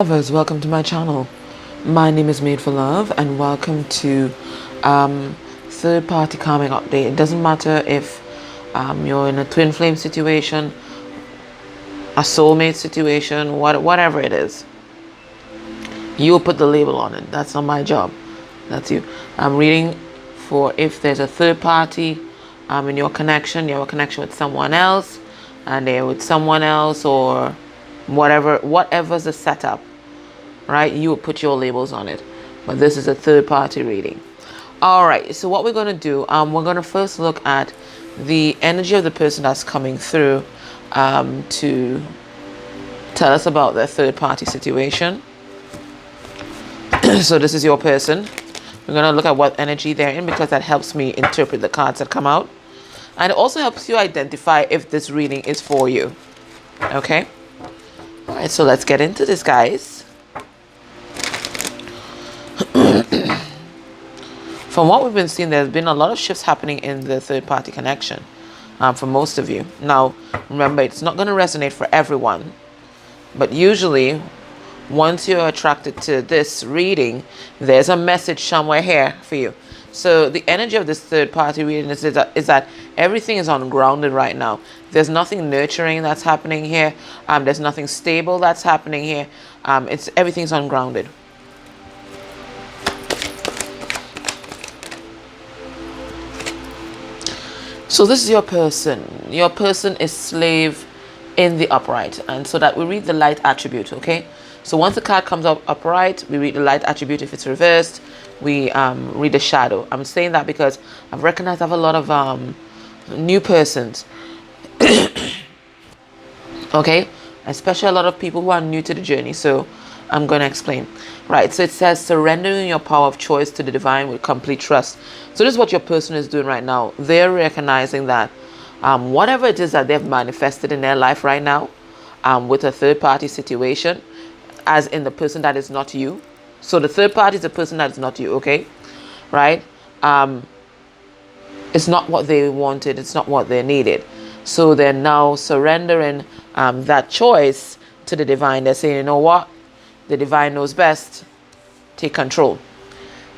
Lovers, welcome to my channel. My name is Made for Love, and welcome to third-party karmic update. It doesn't matter if you're in a twin flame situation, a soulmate situation, whatever it is. You put the label on it. That's not my job. That's you. I'm reading for if there's a third party in your connection. You have a connection with someone else, and they're with someone else, or whatever's the setup. Right, you will put your labels on it, but this is a third-party reading. All right, so what we're going to do, we're going to first look at the energy of the person that's coming through to tell us about their third-party situation. So this is your person. We're going to look at what energy they're in, because that helps me interpret the cards that come out, and it also helps you identify if this reading is for you. Okay, all right, so let's get into this, guys. From what we've been seeing, there's been a lot of shifts happening in the third-party connection for most of you. Now, remember, it's not going to resonate for everyone, but usually, once you're attracted to this reading, there's a message somewhere here for you. So the energy of this third-party reading is that everything is ungrounded right now. There's nothing nurturing that's happening here. There's nothing stable that's happening here. Everything's ungrounded. So this is your person. Your person is slave in the upright. And so that we read the light attribute, okay? So once the card comes up upright, we read the light attribute. If it's reversed, we read the shadow. I'm saying that because I've recognized I have a lot of new persons. Okay? Especially a lot of people who are new to the journey. So I'm going to explain. Right, so it says surrendering your power of choice to the divine with complete trust. So this is what your person is doing right now. They're recognizing that whatever it is that they've manifested in their life right now with a third party situation, as in the person that is not you. So the third party is the person that is not you, okay? Right? It's not what they wanted. It's not what they needed. So they're now surrendering that choice to the divine. They're saying, you know what? The divine knows best. Take control.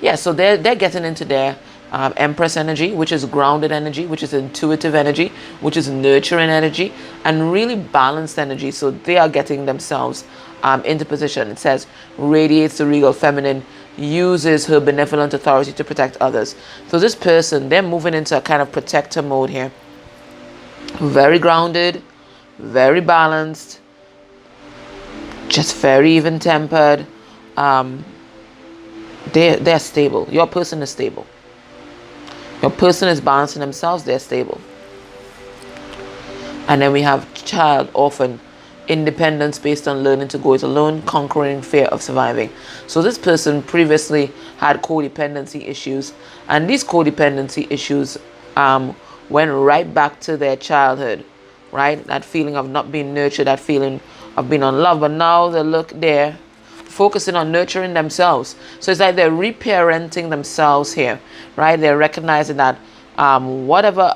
Yeah, so they're getting into their Empress energy, which is grounded energy, which is intuitive energy, which is nurturing energy, and really balanced energy. So they are getting themselves into position. It says, radiates the regal feminine, uses her benevolent authority to protect others. So this person, they're moving into a kind of protector mode here. Very grounded, very balanced, just very even-tempered. They're stable. Your person is stable. Your person is balancing themselves. They're stable. And then we have child, orphan, independence based on learning to go it alone, conquering fear of surviving. So this person previously had codependency issues, and these codependency issues went right back to their childhood, right? That feeling of not being nurtured, that feeling of being unloved. But now they're focusing on nurturing themselves. So it's like they're reparenting themselves here, right? They're recognizing that whatever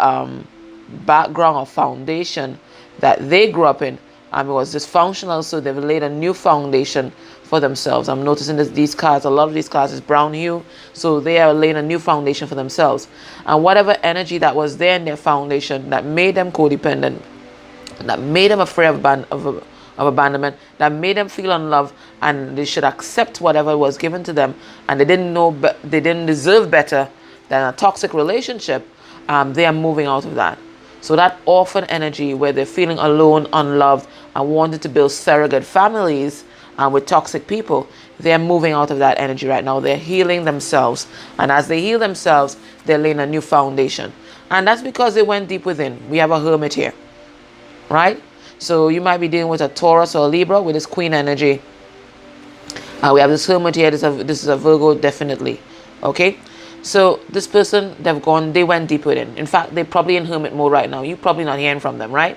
background or foundation that they grew up in was dysfunctional, so they've laid a new foundation for themselves. I'm noticing these cards, a lot of these cards is brown hue, so they are laying a new foundation for themselves. And whatever energy that was there in their foundation that made them codependent, that made them afraid of abandonment, that made them feel unloved, and they should accept whatever was given to them, and they didn't deserve better than a toxic relationship, they are moving out of that. So that orphan energy where they're feeling alone, unloved, and wanting to build surrogate families with toxic people, they're moving out of that energy right now. They're healing themselves, and as they heal themselves, they're laying a new foundation. And that's because they went deep within. We have a hermit here, right? So you might be dealing with a Taurus or a Libra with this queen energy. We have this hermit here. This is a Virgo, definitely. Okay. So this person, they went deep within. In fact, they're probably in hermit mode right now. You're probably not hearing from them, right?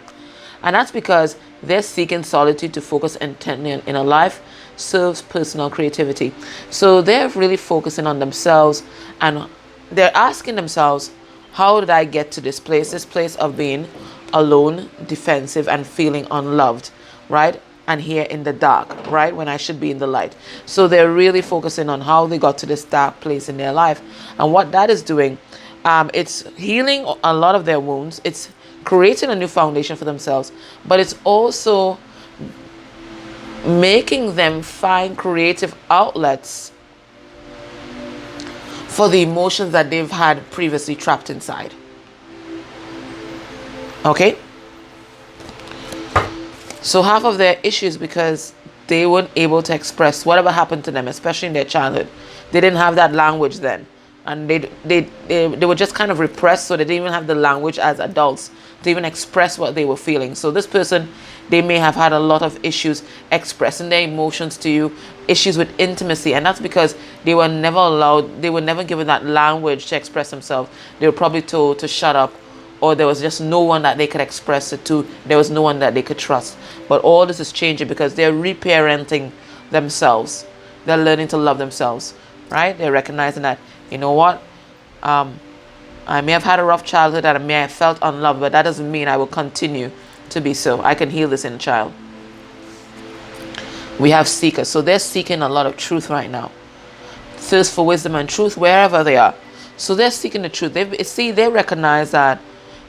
And that's because they're seeking solitude to focus intently in a life serves personal creativity. So they're really focusing on themselves, and they're asking themselves, how did I get to this place of being alone, defensive, and feeling unloved, right? and here in the dark, right? When I should be in the light. So they're really focusing on how they got to this dark place in their life. And what that is doing, it's healing a lot of their wounds. It's creating a new foundation for themselves. But it's also making them find creative outlets for the emotions that they've had previously trapped inside. Okay? So half of their issues because they weren't able to express whatever happened to them, especially in their childhood. They didn't have that language then. And they were just kind of repressed, so they didn't even have the language as adults to even express what they were feeling. So this person, they may have had a lot of issues expressing their emotions to you, issues with intimacy, and that's because they were never allowed, they were never given that language to express themselves. They were probably told to shut up, or there was just no one that they could express it to. There was no one that they could trust. But all this is changing because they're reparenting themselves. They're learning to love themselves, right? They're recognizing that, you know what? I may have had a rough childhood and I may have felt unloved, but that doesn't mean I will continue to be so. I can heal this inner child. We have seekers. So they're seeking a lot of truth right now. Thirst for wisdom and truth wherever they are. So they're seeking the truth. They recognize that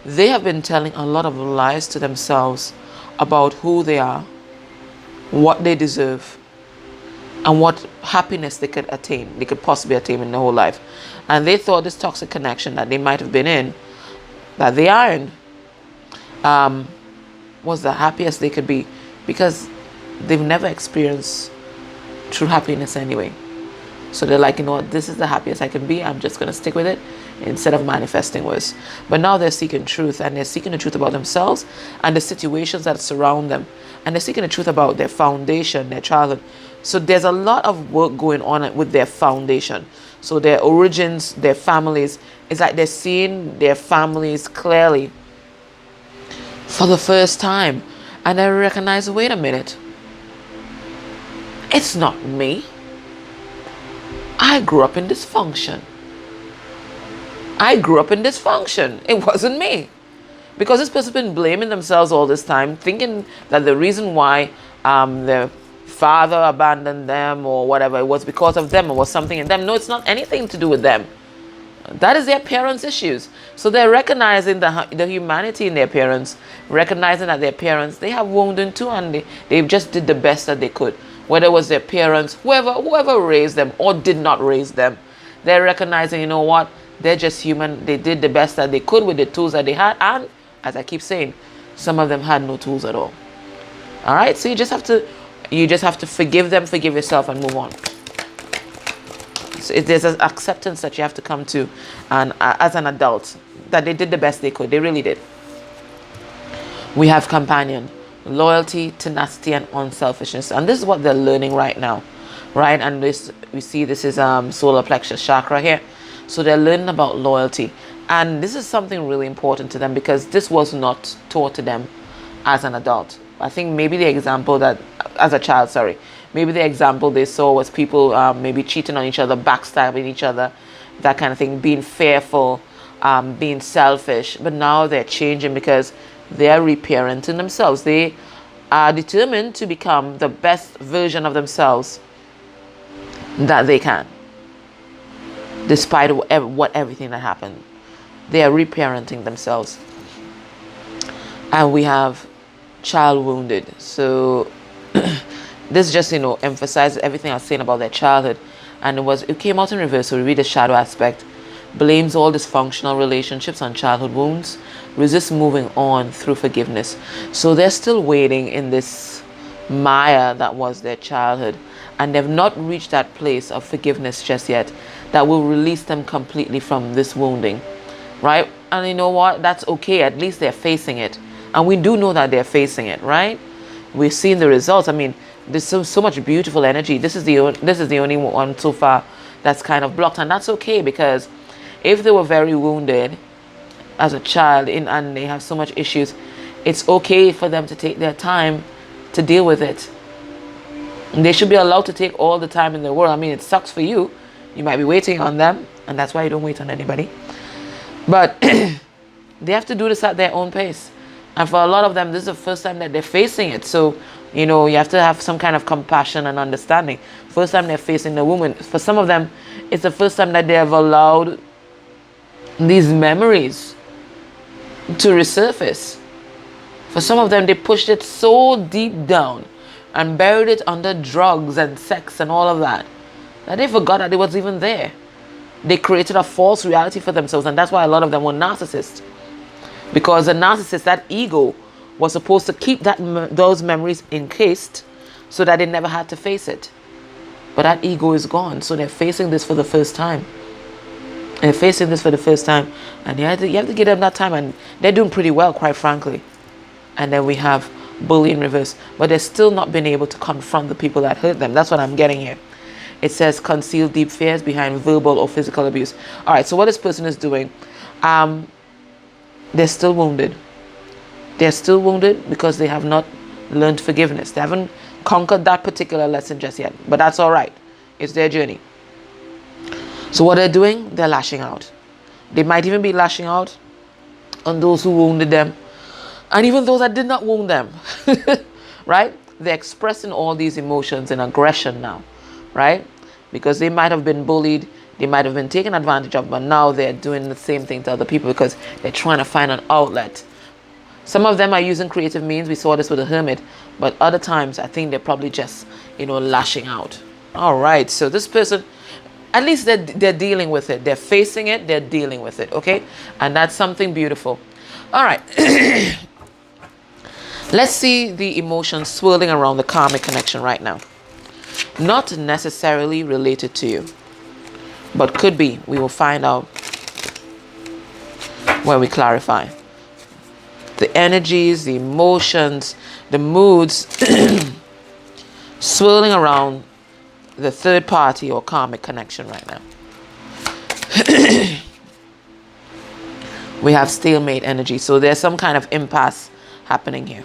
they have been telling a lot of lies to themselves about who they are, what they deserve, and what happiness they could attain, they could possibly attain in their whole life. And they thought this toxic connection that they might have been in, that they are in, was the happiest they could be, because they've never experienced true happiness anyway. So they're like, you know what, this is the happiest I can be. I'm just going to stick with it instead of manifesting worse. But now they're seeking truth, and they're seeking the truth about themselves and the situations that surround them. And they're seeking the truth about their foundation, their childhood. So there's a lot of work going on with their foundation. So their origins, their families, it's like they're seeing their families clearly for the first time. And they recognize, wait a minute, it's not me. I grew up in dysfunction. It wasn't me. Because this person's been blaming themselves all this time, thinking that the reason why their father abandoned them or whatever, it was because of them, or was something in them. No, it's not anything to do with them. That is their parents' issues. So they're recognizing the humanity in their parents, recognizing that their parents, they have wounded too, and they just did the best that they could. Whether it was their parents, whoever raised them or did not raise them, they're recognizing, you know what, they're just human. They did the best that they could with the tools that they had. And as I keep saying, some of them had no tools at all. All right. So you just have to forgive them, forgive yourself, and move on. So there's an acceptance that you have to come to, and as an adult, that they did the best they could. They really did. We have companion, loyalty, tenacity, and unselfishness, and this is what they're learning right now, right? And this, we see, this is solar plexus chakra here. So they're learning about loyalty, and this is something really important to them because this was not taught to them as an adult. I think maybe the example that, as a child, maybe the example they saw was people maybe cheating on each other, backstabbing each other, that kind of thing, being fearful, being selfish. But now they're changing because they're reparenting themselves. They are determined to become the best version of themselves that they can, despite everything that happened. They are reparenting themselves. And we have child wounded. So this just, emphasizes everything I was saying about their childhood. And it came out in reverse. So we read the shadow aspect. Blames all dysfunctional relationships on childhood wounds. Resists moving on through forgiveness. So they're still waiting in this mire that was their childhood. And they've not reached that place of forgiveness just yet that will release them completely from this wounding. Right? And you know what? That's okay. At least they're facing it. And we do know that they're facing it, right? We've seen the results. I mean, there's so much beautiful energy. This is the only one so far that's kind of blocked. And that's okay, because if they were very wounded as a child and they have so much issues, it's okay for them to take their time to deal with it. And they should be allowed to take all the time in the world. I mean, it sucks for you. You might be waiting on them, and that's why you don't wait on anybody. But they have to do this at their own pace. And for a lot of them, this is the first time that they're facing it. So You know, you have to have some kind of compassion and understanding. First time they're facing the woman. For some of them, it's the first time that they have allowed these memories to resurface. For some of them, they pushed it so deep down and buried it under drugs and sex and all of that they forgot that it was even there. They created a false reality for themselves, and that's why a lot of them were narcissists. Because a narcissist, that ego, was supposed to keep those memories encased so that they never had to face it. But that ego is gone, so they're facing this for the first time. They're facing this for the first time, and you have to give them that time, and they're doing pretty well, quite frankly. And then we have bully in reverse, but they're still not been able to confront the people that hurt them. That's what I'm getting here. It says conceal deep fears behind verbal or physical abuse. All right, so what this person is doing, they're still wounded. They're still wounded because they have not learned forgiveness. They haven't conquered that particular lesson just yet, but that's all right. It's their journey. So what they're doing, they're lashing out. They might even be lashing out on those who wounded them, and even those that did not wound them, right? They're expressing all these emotions in aggression now, right? Because they might have been bullied, they might have been taken advantage of, but now they're doing the same thing to other people because they're trying to find an outlet. Some of them are using creative means. We saw this with the hermit, but other times I think they're probably just, lashing out. All right, so this person, at least they're dealing with it. They're facing it, they're dealing with it, okay? And that's something beautiful. All right. Let's see the emotions swirling around the karmic connection right now. Not necessarily related to you, but could be. We will find out when we clarify. The energies, the emotions, the moods swirling around the third party or karmic connection right now. We have stalemate energy. So there's some kind of impasse happening here.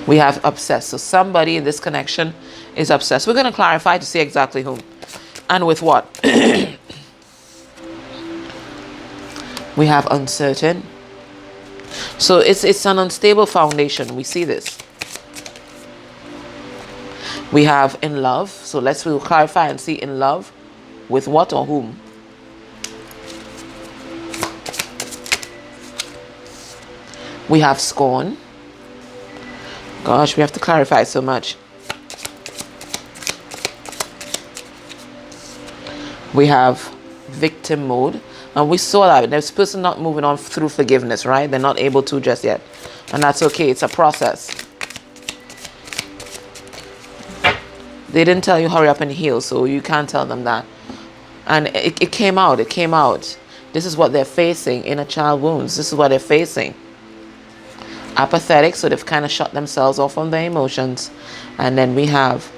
We have obsessed. So somebody in this connection is obsessed. We're going to clarify to see exactly whom and with what. We have uncertain. So it's an unstable foundation. We see this. We have in love. So we'll clarify and see in love with what or whom. We have scorn. Gosh, we have to clarify so much. We have victim mode. And we saw that this person not moving on through forgiveness, right? They're not able to just yet. And that's okay. It's a process. They didn't tell you hurry up and heal, so you can't tell them that. And it came out. It came out. This is what they're facing. Inner child wounds. This is what they're facing. Apathetic, so they've kind of shut themselves off from their emotions. And then we have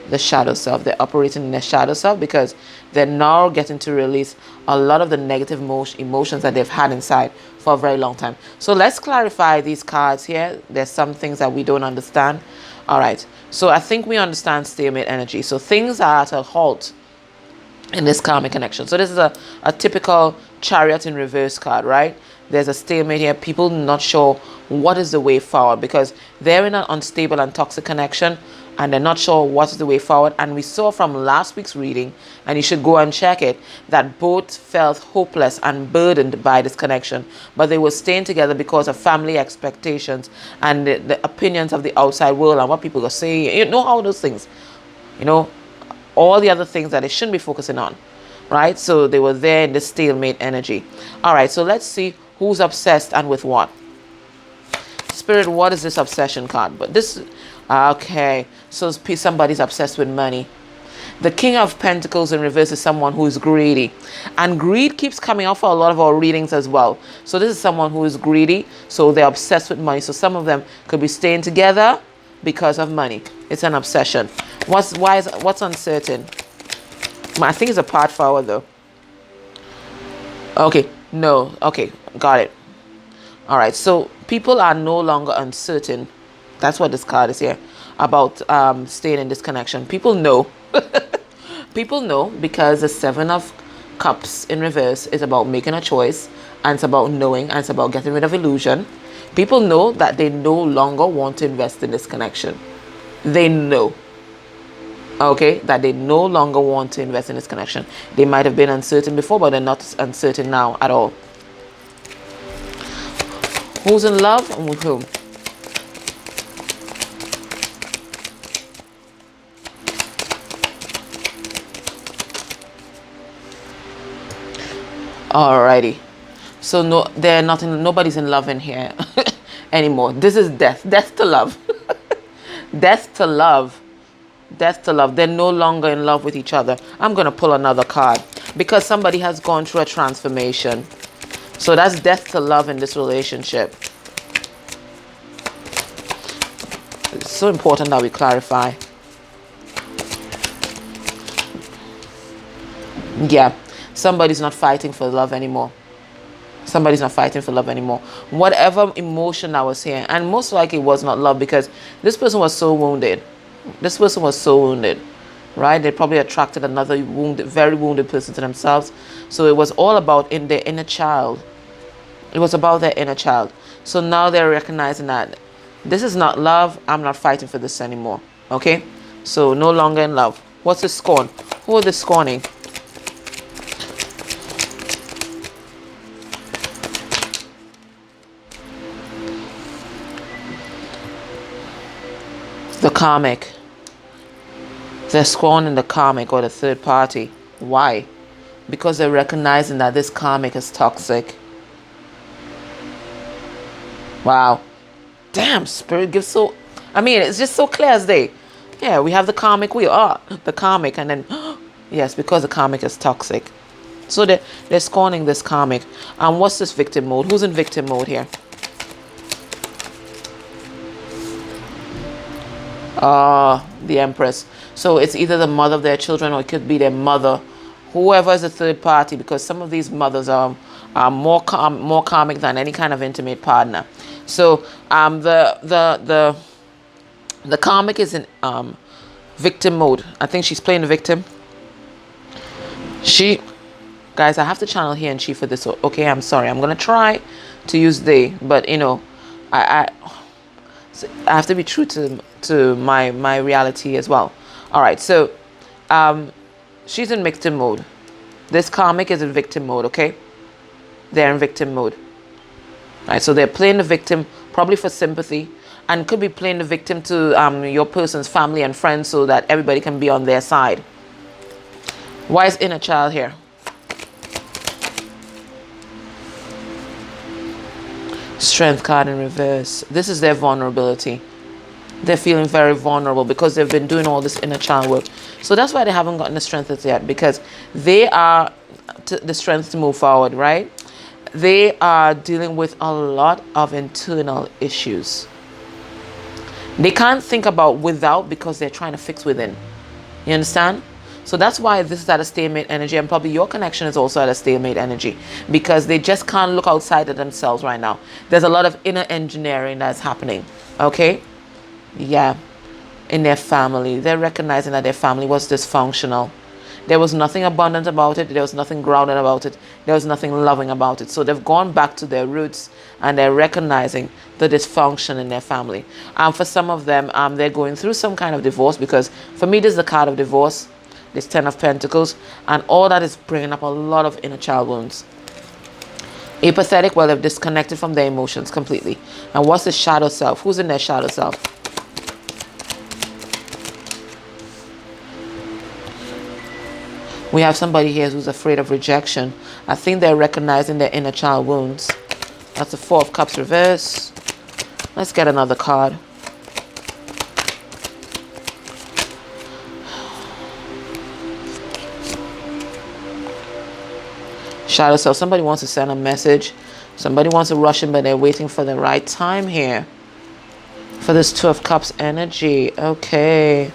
the shadow self. They're operating in their shadow self because they're now getting to release a lot of the negative emotions that they've had inside for a very long time. So let's clarify these cards here. There's some things that we don't understand. All right. So I think we understand stalemate energy. So things are at a halt in this karmic connection. So this is a typical chariot in reverse card, right? There's a stalemate here. People not sure what is the way forward because they're in an unstable and toxic connection and they're not sure what is the way forward. And we saw from last week's reading, and you should go and check it, that both felt hopeless and burdened by this connection, but they were staying together because of family expectations and the opinions of the outside world and what people are saying. You know, all those things, all the other things that they shouldn't be focusing on, right? So they were there in this stalemate energy. All right, so let's see who's obsessed and with what. Spirit, what is this obsession card? But this, okay, so somebody's obsessed with money. The King of Pentacles in reverse is someone who is greedy. And greed keeps coming out for a lot of our readings as well. So this is someone who is greedy. So they're obsessed with money. So some of them could be staying together because of money. It's an obsession. What's uncertain? I think it's a path forward though. Okay, no. Okay, got it. All right, so people are no longer uncertain. That's what this card is here about, staying in this connection. People know. People know because the Seven of Cups in reverse is about making a choice, and it's about knowing, and it's about getting rid of illusion. People know that they no longer want to invest in this connection. They know, okay, that they no longer want to invest in this connection. They might have been uncertain before, but they're not uncertain now at all. Who's in love and with whom? Alrighty. So no, they're not in. Nobody's in love in here anymore. This is death. Death to love. Death to love. Death to love. They're no longer in love with each other. I'm gonna pull another card because somebody has gone through a transformation. So that's death to love in this relationship. It's so important that we clarify. Yeah. Somebody's not fighting for love anymore. Somebody's not fighting for love anymore. Whatever emotion that was here, and most likely it was not love, because this person was so wounded. This person was so wounded, right? They probably attracted another wounded, very wounded person to themselves. So it was all about in their inner child. It was about their inner child. So now they're recognizing that this is not love. I'm not fighting for this anymore. Okay? So no longer in love. What's the scorn? Who are they scorning? The karmic. They're scorning the karmic or the third party. Why? Because they're recognizing that this karmic is toxic. Wow. Damn, spirit gives so... I mean, it's just so clear as day. Yeah, we have the karmic. We are the karmic. And then, yes, because the karmic is toxic. So they're scorning this karmic. And what's this victim mode? Who's in victim mode here? The Empress. So it's either the mother of their children or it could be their mother. Whoever is a third party, because some of these mothers are more karmic than any kind of intimate partner. So the karmic is in victim mode. I think she's playing the victim. Guys, I have to channel he and she for this. Okay, I'm sorry. I'm gonna try to use they, but you know, I have to be true to my reality as well. All right, so she's in victim mode. This karmic is in victim mode. Okay, they're in victim mode. All right, so they're playing the victim probably for sympathy, and could be playing the victim to your person's family and friends so that everybody can be on their side. Why is inner child here? Strength card in reverse. This is their vulnerability. They're feeling very vulnerable because they've been doing all this inner child work. So that's why they haven't gotten the strength yet, because they are the strength to move forward, right? They are dealing with a lot of internal issues. They can't think about without because they're trying to fix within. You understand? So that's why this is at a stalemate energy, and probably your connection is also at a stalemate energy, because they just can't look outside of themselves right now. There's a lot of inner engineering that's happening. Okay? Yeah. In their family. They're recognizing that their family was dysfunctional. There was nothing abundant about it. There was nothing grounded about it. There was nothing loving about it. So they've gone back to their roots and they're recognizing the dysfunction in their family. And for some of them, they're going through some kind of divorce, because for me, this is the card of divorce. This 10 of Pentacles, and all that is bringing up a lot of inner child wounds. Apathetic, well, they've disconnected from their emotions completely. And what's the shadow self? Who's in their shadow self? We have somebody here who's afraid of rejection. I think they're recognizing their inner child wounds. That's the Four of Cups reverse. Let's get another card. Shadow self. Somebody wants to send a message. Somebody wants to rush in, but they're waiting for the right time here. For this Two of Cups energy. Okay.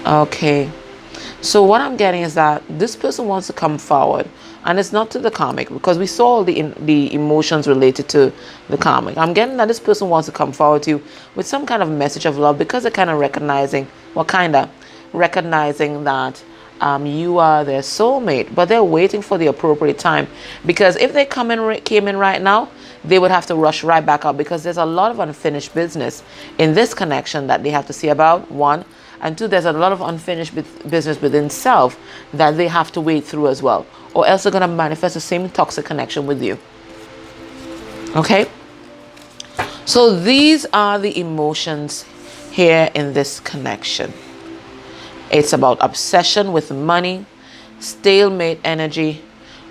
Okay. So what I'm getting is that this person wants to come forward. And it's not to the karmic, because we saw all the emotions related to the karmic. I'm getting that this person wants to come forward to you with some kind of message of love, because they're kind of recognizing, recognizing that you are their soulmate, but they're waiting for the appropriate time, because if they came in right now, they would have to rush right back out, because there's a lot of unfinished business in this connection that they have to see about, one, and two, there's a lot of unfinished business within self that they have to wait through as well, or else they're going to manifest the same toxic connection with you. Okay, so these are the emotions here in this connection. It's about obsession with money, stalemate energy,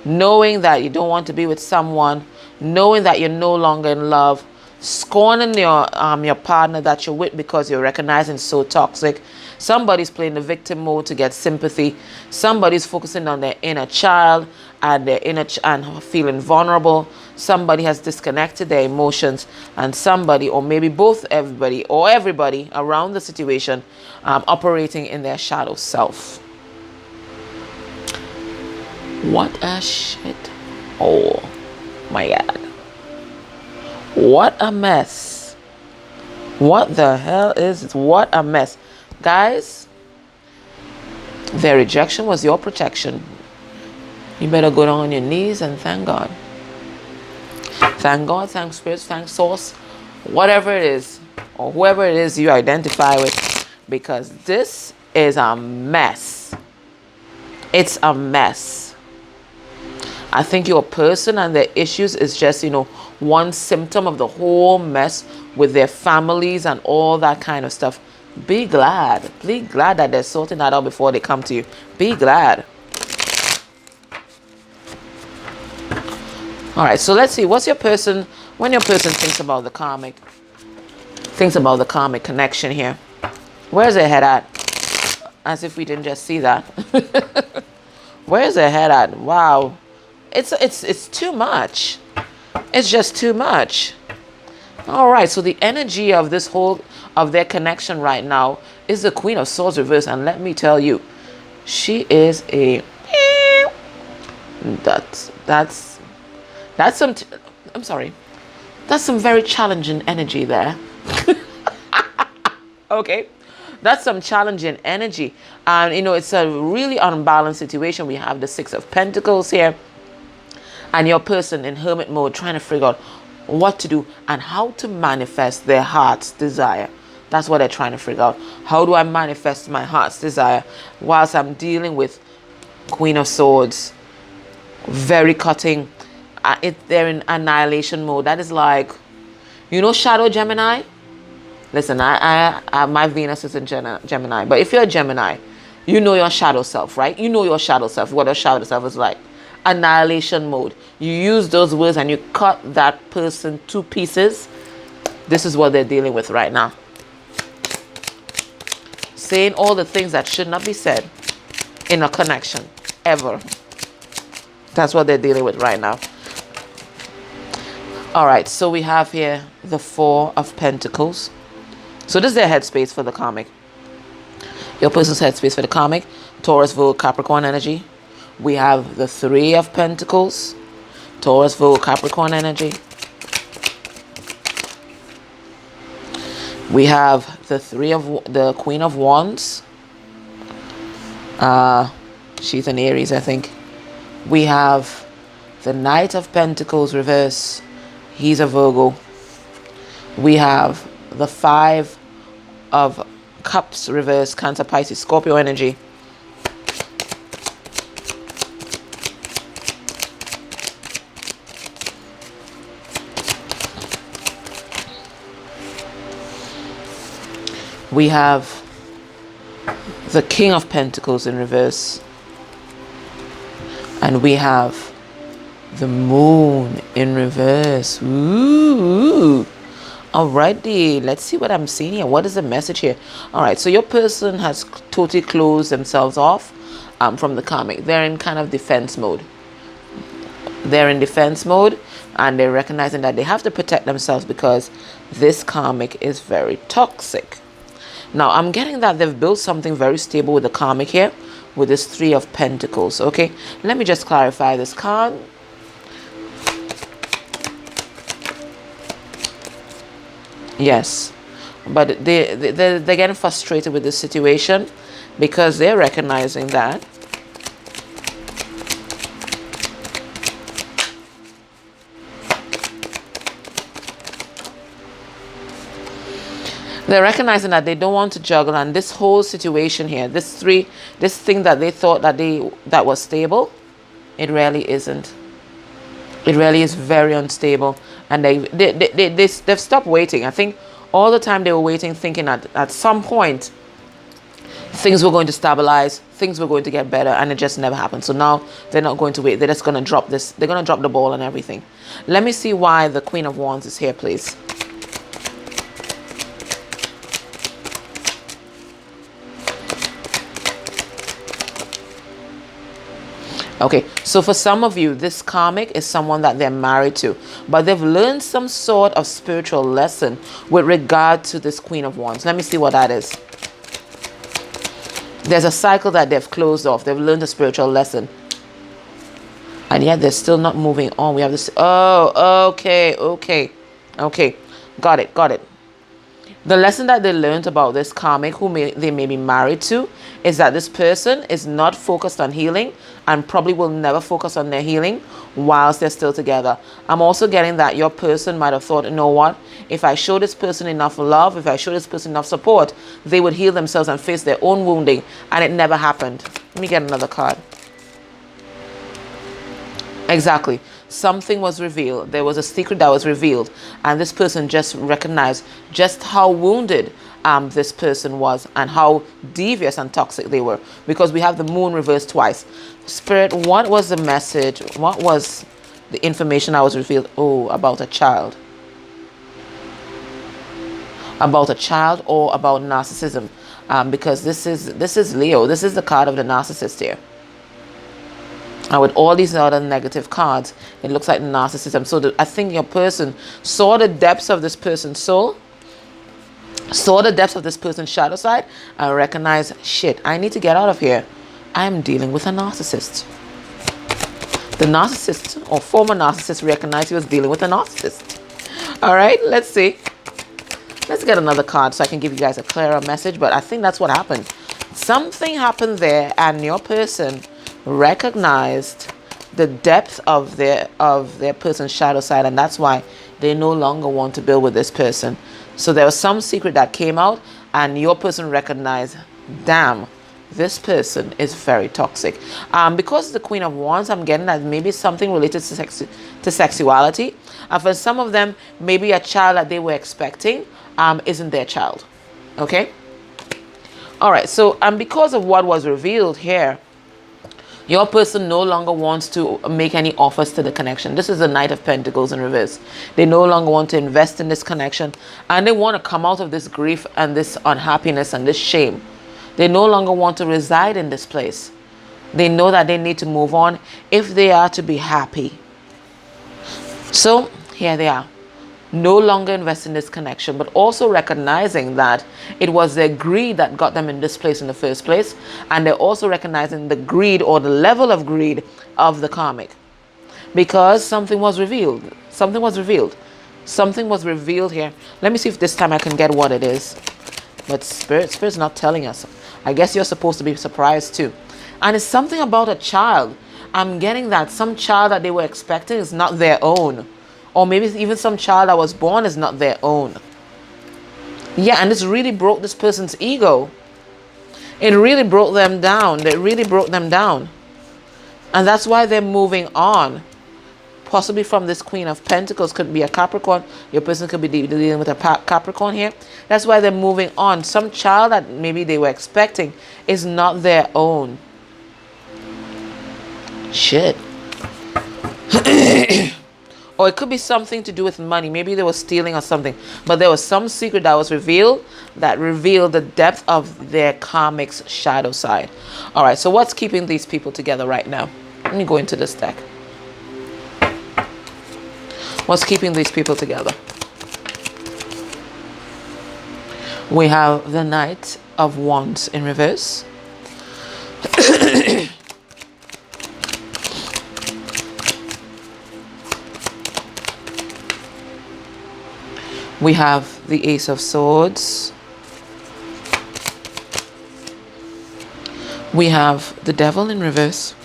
knowing that you don't want to be with someone, knowing that you're no longer in love, scorning your partner that you're with because you're recognizing so toxic. Somebody's playing the victim mode to get sympathy. Somebody's focusing on their inner child and and feeling vulnerable. Somebody has disconnected their emotions, and somebody, or maybe both, everybody around the situation, operating in their shadow self. What a shit. Oh my God. What a mess. What the hell is it? What a mess. Guys, their rejection was your protection. You better go down on your knees and thank God. Thank God, thank Spirit, thank Source, whatever it is, or whoever it is you identify with, because this is a mess. It's a mess. I think your person and their issues is just, one symptom of the whole mess with their families and all that kind of stuff. Be glad. Be glad that they're sorting that out before they come to you. Be glad. All right, so let's see. What's your person, when your person thinks about the karmic connection here? Where's their head at? As if we didn't just see that. Where's their head at? Wow. It's too much. It's just too much. All right, so the energy of their connection right now is the Queen of Swords reverse, and let me tell you, she is that's some very challenging energy there. Okay, that's some challenging energy, and it's a really unbalanced situation. We have the Six of Pentacles here, and your person in hermit mode trying to figure out what to do and how to manifest their heart's desire. That's what they're trying to figure out. How do I manifest my heart's desire whilst I'm dealing with Queen of Swords? Very cutting. They're in annihilation mode. That is like, Shadow Gemini. Listen, I my Venus is in Gemini. But if you're a Gemini, you know your shadow self, right? You know your shadow self, what your shadow self is like. Annihilation mode. You use those words and you cut that person to pieces. This is what they're dealing with right now. Saying all the things that should not be said in a connection, ever. That's what they're dealing with right now. All right, so we have here the Four of Pentacles. So this is their headspace for the karmic. Your person's headspace for the karmic. Taurus, Virgo, Capricorn energy. We have the Three of Pentacles. Taurus, Virgo, Capricorn energy. We have the Queen of Wands. She's an Aries, I think. We have the Knight of Pentacles reverse. He's a Virgo. We have the Five of Cups reverse, Cancer, Pisces, Scorpio energy. We have the King of Pentacles in reverse. And we have the Moon in reverse. Ooh. Alrighty, let's see what I'm seeing here. What is the message here? Alright, so your person has totally closed themselves off from the karmic. They're in kind of defense mode. They're in defense mode, and they're recognizing that they have to protect themselves because this karmic is very toxic. Now, I'm getting that they've built something very stable with the karmic here, with this Three of Pentacles. Okay, let me just clarify this card. Yes, but they're getting frustrated with this situation because they're recognizing that They're recognizing that they don't want to juggle, and this whole situation here, this thing that they thought that was stable, it really isn't. It really is very unstable, and they've stopped waiting. I think all the time they were waiting, thinking at some point things were going to stabilize, things were going to get better, and it just never happened. So now they're not going to wait. They're just going to drop this. They're going to drop the ball and everything. Let me see why the Queen of Wands is here, please. Okay, so for some of you, this karmic is someone that they're married to, but they've learned some sort of spiritual lesson with regard to this Queen of Wands. Let me see what that is. There's a cycle that they've closed off. They've learned a spiritual lesson, and yet they're still not moving on. We have this. Oh, okay. Got it. The lesson that they learned about this karmic they may be married to is that this person is not focused on healing and probably will never focus on their healing whilst they're still together. I'm also getting that your person might have thought, you know what, if I show this person enough love, if I show this person enough support, they would heal themselves and face their own wounding, and it never happened. Let me get another card. Exactly. Something was revealed. There was a secret that was revealed, and this person just recognized just how wounded this person was and how devious and toxic they were, because we have the moon reversed twice. Spirit, what was the message? What was the information that was revealed? Oh, about a child. About a child or about narcissism, because this is Leo. This is the card of the narcissist here. And with all these other negative cards, it looks like narcissism. So I think your person saw the depths of this person's soul, saw the depths of this person's shadow side, and recognized, shit, I need to get out of here. I am dealing with a narcissist. The narcissist, or former narcissist, recognized he was dealing with a narcissist. All right, let's see. Let's get another card so I can give you guys a clearer message. But I think that's what happened. Something happened there, and your person recognized the depth of their person's shadow side, and that's why they no longer want to build with this person. So there was some secret that came out, and your person recognized, damn, this person is very toxic. Because the Queen of Wands, I'm getting that maybe something related to sexuality. And for some of them, maybe a child that they were expecting isn't their child. Okay? All right, so because of what was revealed here, your person no longer wants to make any offers to the connection. This is the Knight of Pentacles in reverse. They no longer want to invest in this connection, and they want to come out of this grief and this unhappiness and this shame. They no longer want to reside in this place. They know that they need to move on if they are to be happy. So here they are. No longer invest in this connection, but also recognizing that it was their greed that got them in this place in the first place. And they're also recognizing the greed, or the level of greed, of the karmic, because something was revealed. Something was revealed. Something was revealed here. Let me see if this time I can get what it is. But Spirit's not telling us. I guess you're supposed to be surprised too. And it's something about a child. I'm getting that some child that they were expecting is not their own. Or maybe even some child that was born is not their own. Yeah, and this really broke this person's ego. It really broke them down. It really broke them down. And that's why they're moving on. Possibly from this Queen of Pentacles. Could be a Capricorn. Your person could be dealing with a Capricorn here. That's why they're moving on. Some child that maybe they were expecting is not their own. Shit. Or it could be something to do with money. Maybe they were stealing or something. But there was some secret that was revealed that revealed the depth of their karmic's shadow side. All right, so what's keeping these people together right now? Let me go into this deck. What's keeping these people together? We have the Knight of Wands in reverse. We have the Ace of Swords. We have the Devil in reverse.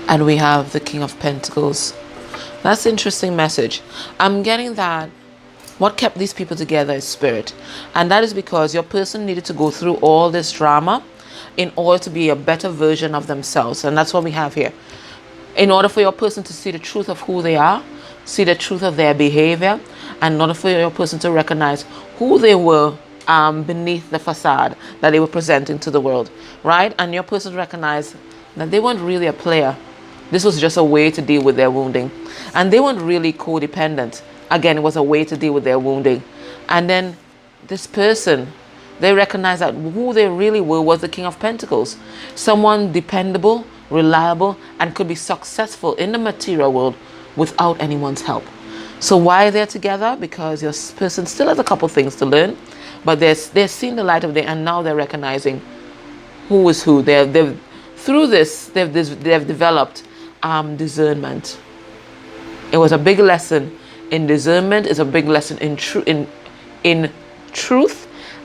And we have the King of Pentacles. That's an interesting message. I'm getting that what kept these people together is spirit. And that is because your person needed to go through all this drama in order to be a better version of themselves. And that's what we have here. In order for your person to see the truth of who they are, see the truth of their behavior, and in order for your person to recognize who they were beneath the facade that they were presenting to the world, right? And your person recognized that they weren't really a player. This was just a way to deal with their wounding. And they weren't really codependent. Again, it was a way to deal with their wounding. And then this person, they recognized that who they really were was the King of Pentacles. Someone dependable, reliable, and could be successful in the material world without anyone's help. So why they're together? Because your person still has a couple things to learn, but they're seeing the light of day, and now they're recognizing who is who. Through this, they've developed discernment. It was a big lesson in discernment. It's a big lesson in truth,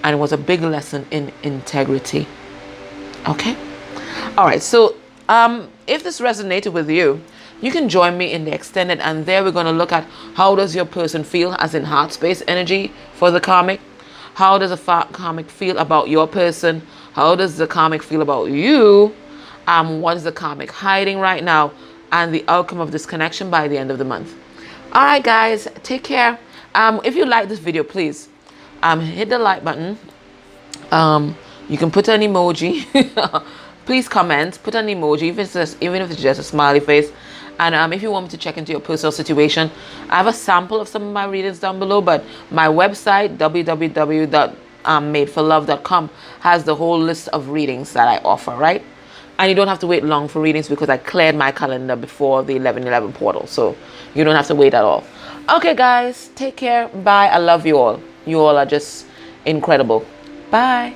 and it was a big lesson in integrity. Okay. All right. So if this resonated with you, you can join me in the extended, and there we're going to look at how does your person feel, as in heart space energy for the karmic. How does the karmic feel about your person? How does the karmic feel about you? What is the karmic hiding right now? And the outcome of this connection by the end of the month. All right, guys, take care. If you like this video, please hit the like button. You can put an emoji. Please comment, put an emoji, even if it's just a smiley face. And if you want me to check into your personal situation, I have a sample of some of my readings down below, but my website, www.madeforlove.com, has the whole list of readings that I offer, right? And you don't have to wait long for readings because I cleared my calendar before the 11/11 portal, so you don't have to wait at all. Okay, guys, take care. Bye. I love you all. You all are just incredible. Bye.